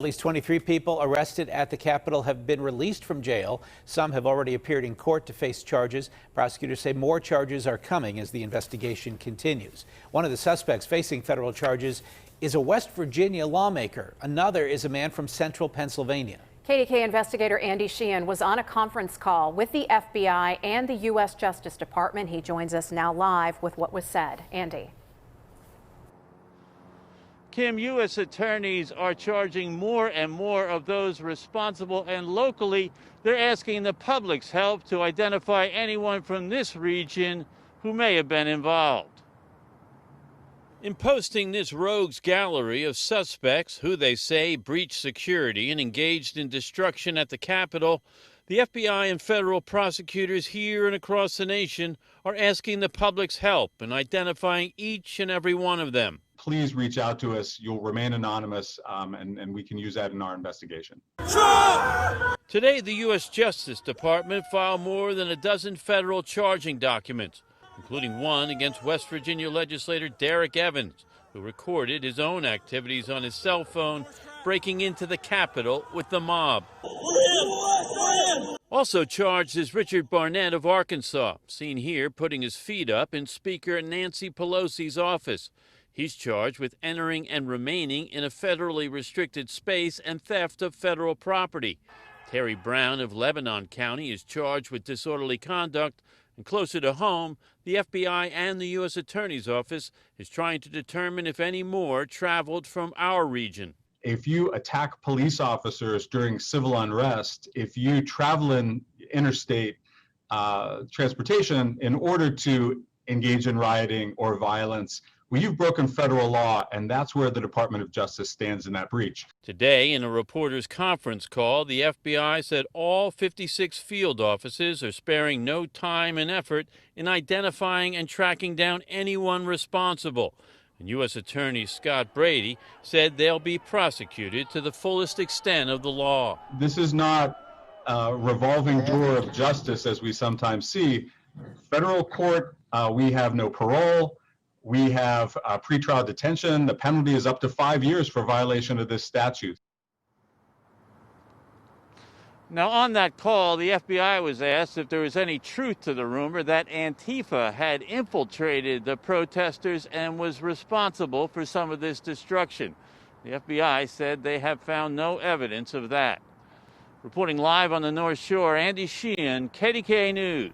At least 23 people arrested at the Capitol have been released from jail. Some have already appeared in court to face charges. Prosecutors say more charges are coming as the investigation continues. One of the suspects facing federal charges is a West Virginia lawmaker. Another is a man from central Pennsylvania. KDKA investigator Andy Sheehan was on a conference call with the FBI and the U.S. Justice Department. He joins us now live with what was said. Andy. Kim, U.S. attorneys are charging more and more of those responsible, and locally they're asking the public's help to identify anyone from this region who may have been involved. In posting this rogues gallery of suspects who they say breached security and engaged in destruction at the Capitol, the FBI and federal prosecutors here and across the nation are asking the public's help in identifying each and every one of them. Please reach out to us. You'll remain anonymous, and we can use that in our investigation. Today, the U.S. Justice Department filed more than a dozen federal charging documents, including one against West Virginia legislator Derek Evans, who recorded his own activities on his cell phone, breaking into the Capitol with the mob. Also charged is Richard Barnett of Arkansas, seen here putting his feet up in Speaker Nancy Pelosi's office. He's charged with entering and remaining in a federally restricted space and theft of federal property. Terry Brown of Lebanon County is charged with disorderly conduct. And closer to home, the FBI and the U.S. Attorney's Office is trying to determine if any more traveled from our region. If you attack police officers during civil unrest, if you travel in interstate transportation in order to engage in rioting or violence, well, you've broken federal law, and that's where the Department of Justice stands in that breach. Today, in a reporter's conference call, the FBI said all 56 field offices are sparing no time and effort in identifying and tracking down anyone responsible. And U.S. Attorney Scott Brady said they'll be prosecuted to the fullest extent of the law. This is not a revolving door of justice, as we sometimes see. Federal court, we have no parole. We have pretrial detention. The penalty is up to 5 years for violation of this statute. Now, on that call, the FBI was asked if there was any truth to the rumor that Antifa had infiltrated the protesters and was responsible for some of this destruction. The FBI said they have found no evidence of that. Reporting live on the North Shore, Andy Sheehan, KDKA News.